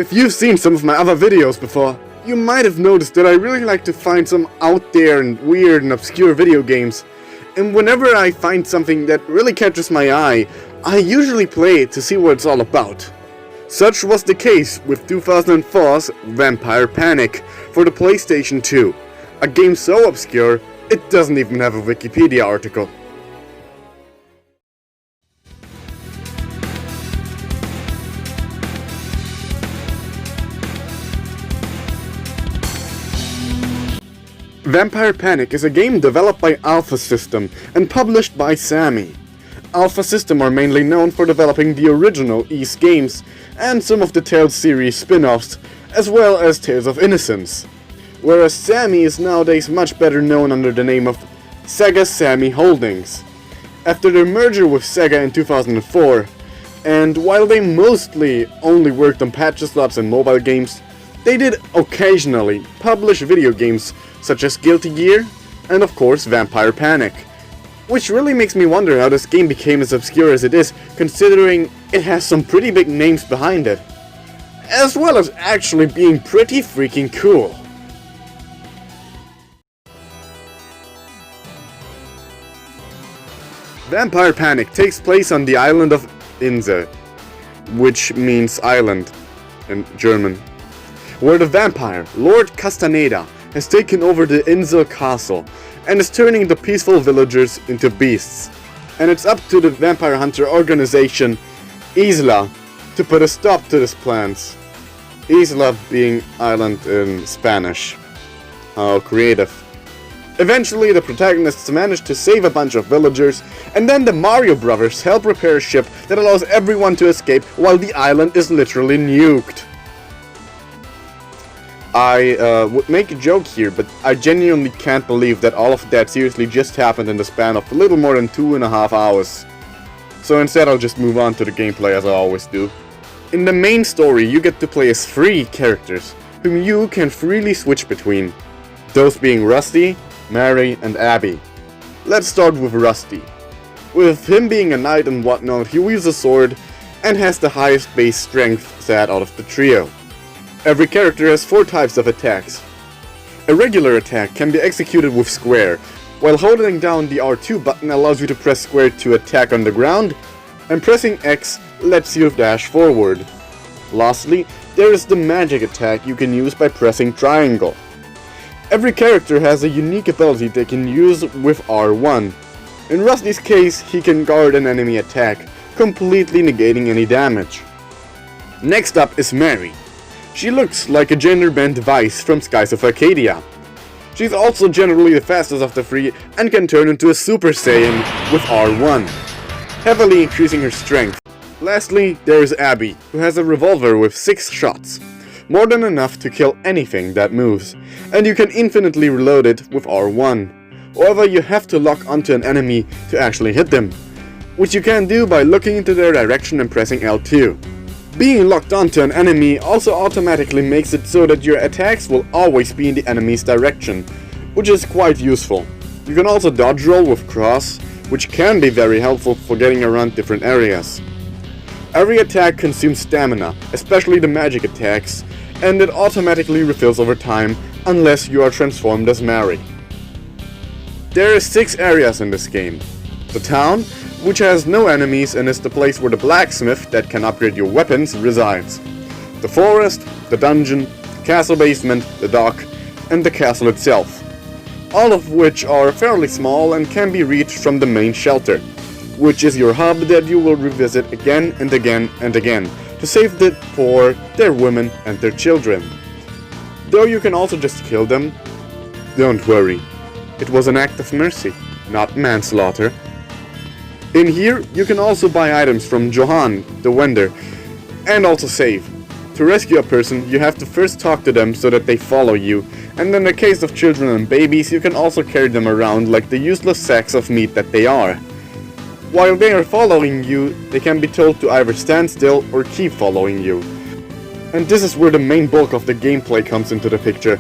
If you've seen some of my other videos before, you might have noticed that I really like to find some out there and weird and obscure video games. And whenever I find something that really catches my eye, I usually play it to see what it's all about. Such was the case with 2004's Vampire Panic for the PlayStation 2, a game so obscure it doesn't even have a Wikipedia article. Vampire Panic is a game developed by Alpha System and published by Sammy. Alpha System are mainly known for developing the original Ys games and some of the Tales series spin-offs, as well as Tales of Innocence, whereas Sammy is nowadays much better known under the name of Sega Sammy Holdings. After their merger with Sega in 2004, and while they mostly only worked on patch slots and mobile games, they did occasionally publish video games such as Guilty Gear and of course Vampire Panic. Which really makes me wonder how this game became as obscure as it is, considering it has some pretty big names behind it, as well as actually being pretty freaking cool. Vampire Panic takes place on the island of Insel, which means island in German, where the vampire, Lord Castaneda, has taken over the Insel castle and is turning the peaceful villagers into beasts. And it's up to the vampire hunter organization, Isla, to put a stop to these plans. Isla being island in Spanish. How creative. Eventually the protagonists manage to save a bunch of villagers, and then the Mario Brothers help repair a ship that allows everyone to escape while the island is literally nuked. I would make a joke here, but I genuinely can't believe that all of that seriously just happened in the span of a little more than 2.5 hours. So instead I'll just move on to the gameplay as I always do. In the main story you get to play as 3 characters, whom you can freely switch between. Those being Rusty, Mary and Abby. Let's start with Rusty. With him being a knight and whatnot, he wields a sword and has the highest base strength stat out of the trio. Every character has 4 types of attacks. A regular attack can be executed with square, while holding down the R2 button allows you to press square to attack on the ground, and pressing X lets you dash forward. Lastly, there is the magic attack you can use by pressing triangle. Every character has a unique ability they can use with R1. In Rusty's case, he can guard an enemy attack, completely negating any damage. Next up is Mary. She looks like a gender-bent Vice from Skies of Arcadia. She's also generally the fastest of the 3 and can turn into a Super Saiyan with R1, heavily increasing her strength. Lastly, there is Abby, who has a revolver with 6 shots, more than enough to kill anything that moves, and you can infinitely reload it with R1. However, you have to lock onto an enemy to actually hit them, which you can do by looking into their direction and pressing L2. Being locked onto an enemy also automatically makes it so that your attacks will always be in the enemy's direction, which is quite useful. You can also dodge roll with cross, which can be very helpful for getting around different areas. Every attack consumes stamina, especially the magic attacks, and it automatically refills over time unless you are transformed as Mary. There are 6 areas in this game. The town, which has no enemies and is the place where the blacksmith that can upgrade your weapons resides. The forest, the dungeon, castle basement, the dock, and the castle itself. All of which are fairly small and can be reached from the main shelter, which is your hub that you will revisit again and again and again to save the poor, their women, and their children. Though you can also just kill them, don't worry. It was an act of mercy, not manslaughter. In here, you can also buy items from Johan, the vendor, and also save. To rescue a person, you have to first talk to them so that they follow you, and in the case of children and babies, you can also carry them around like the useless sacks of meat that they are. While they are following you, they can be told to either stand still or keep following you. And this is where the main bulk of the gameplay comes into the picture,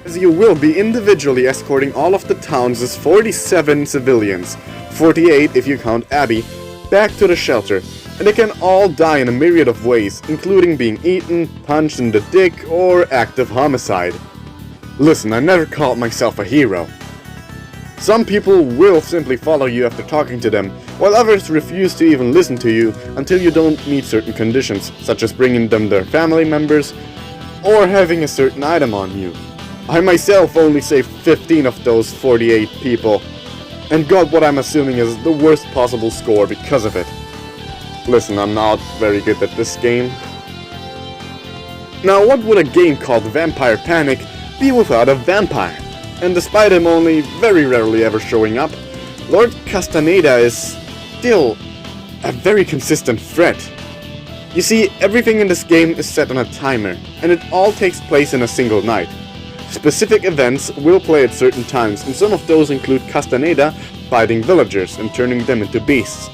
as you will be individually escorting all of the town's 47 civilians, 48 if you count Abby, back to the shelter, and they can all die in a myriad of ways, including being eaten, punched in the dick, or active homicide. Listen, I never called myself a hero. Some people will simply follow you after talking to them, while others refuse to even listen to you until you don't meet certain conditions, such as bringing them their family members or having a certain item on you. I myself only saved 15 of those 48 people, and got what I'm assuming is the worst possible score because of it. Listen, I'm not very good at this game. Now, what would a game called Vampire Panic be without a vampire? And despite him only very rarely ever showing up, Lord Castaneda is still a very consistent threat. You see, everything in this game is set on a timer, and it all takes place in a single night. Specific events will play at certain times, and some of those include Castaneda fighting villagers and turning them into beasts.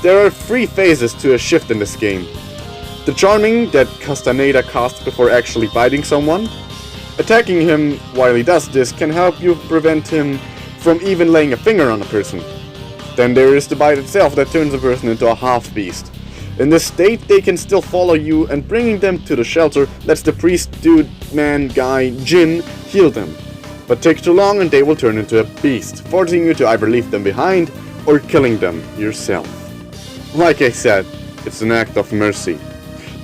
There are 3 phases to a shift in this game. The charming that Castaneda casts before actually biting someone. Attacking him while he does this can help you prevent him from even laying a finger on a person. Then there is the bite itself that turns a person into a half-beast. In this state, they can still follow you, and bringing them to the shelter lets the priest, dude, man, guy, Jinn heal them. But take too long and they will turn into a beast, forcing you to either leave them behind or killing them yourself. Like I said, it's an act of mercy.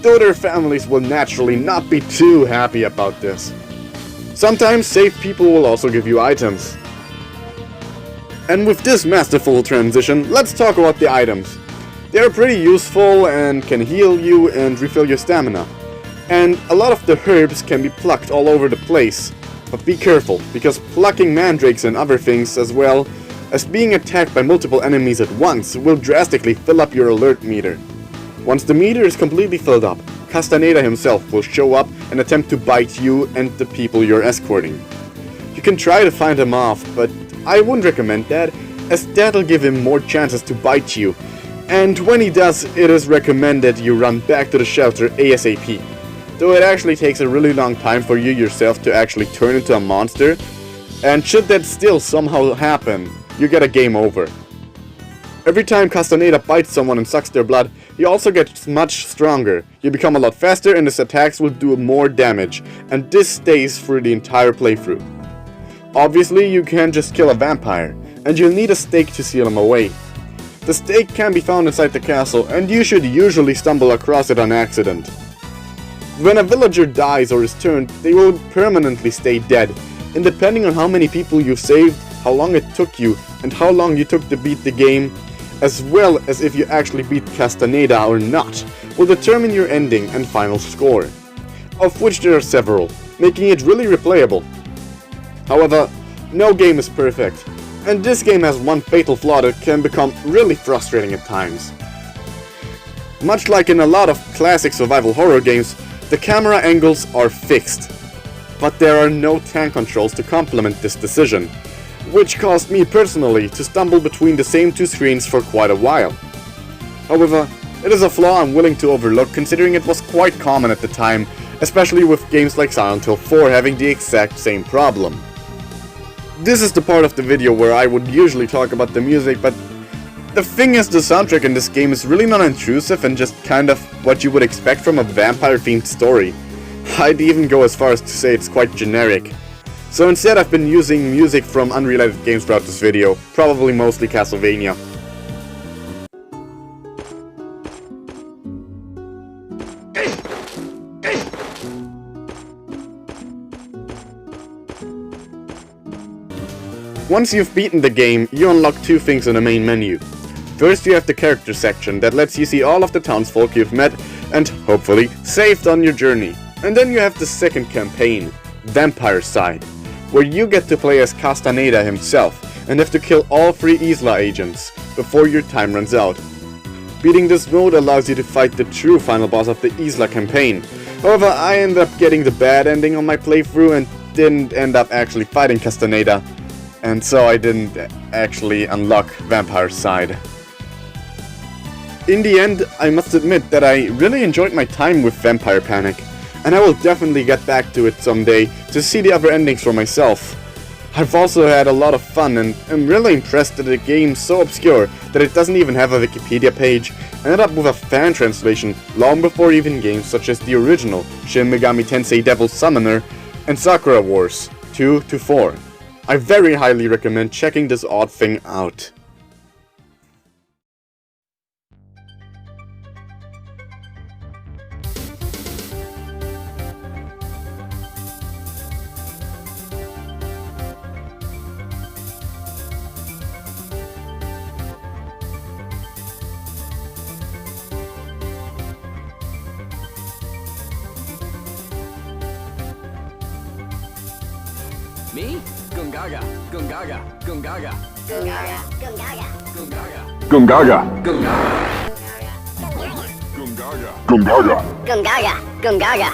Though their families will naturally not be too happy about this. Sometimes safe people will also give you items. And with this masterful transition, let's talk about the items. They are pretty useful and can heal you and refill your stamina. And a lot of the herbs can be plucked all over the place. But be careful, because plucking mandrakes and other things, as well as being attacked by multiple enemies at once, will drastically fill up your alert meter. Once the meter is completely filled up, Castaneda himself will show up and attempt to bite you and the people you're escorting. You can try to find him off, but I wouldn't recommend that, as that'll give him more chances to bite you. And when he does, it is recommended you run back to the shelter ASAP. Though it actually takes a really long time for you yourself to actually turn into a monster, and should that still somehow happen, you get a game over. Every time Castaneda bites someone and sucks their blood, he also gets much stronger. You become a lot faster and his attacks will do more damage, and this stays through the entire playthrough. Obviously, you can't just kill a vampire, and you'll need a stake to seal him away. The stake can be found inside the castle, and you should usually stumble across it on accident. When a villager dies or is turned, they will permanently stay dead, and depending on how many people you've saved, how long it took you, and how long you took to beat the game, as well as if you actually beat Castaneda or not, will determine your ending and final score, of which there are several, making it really replayable. However, no game is perfect, and this game has one fatal flaw that can become really frustrating at times. Much like in a lot of classic survival horror games, the camera angles are fixed, but there are no tank controls to complement this decision, which caused me personally to stumble between the same 2 screens for quite a while. However, it is a flaw I'm willing to overlook, considering it was quite common at the time, especially with games like Silent Hill 4 having the exact same problem. This is the part of the video where I would usually talk about the music, but the thing is, the soundtrack in this game is really non-intrusive and just kind of what you would expect from a vampire-themed story. I'd even go as far as to say it's quite generic. So instead I've been using music from unrelated games throughout this video, probably mostly Castlevania. Once you've beaten the game, you unlock 2 things in the main menu. First, you have the character section that lets you see all of the townsfolk you've met and, hopefully, saved on your journey. And then you have the second campaign, Vampire Side, where you get to play as Castaneda himself and have to kill all 3 Isla agents before your time runs out. Beating this mode allows you to fight the true final boss of the Isla campaign. However, I ended up getting the bad ending on my playthrough and didn't end up actually fighting Castaneda, and so I didn't actually unlock Vampire Side. In the end, I must admit that I really enjoyed my time with Vampire Panic, and I will definitely get back to it someday to see the other endings for myself. I've also had a lot of fun and am really impressed that a game so obscure that it doesn't even have a Wikipedia page ended up with a fan translation long before even games such as the original Shin Megami Tensei Devil Summoner and Sakura Wars 2-4. I very highly recommend checking this odd thing out. Me? Gungaga, Gungaga, Gungaga. Gungaga, Gungaga. Gungaga. Gungaga. Gungaga. Gungaga. Gungaga, Gungaga.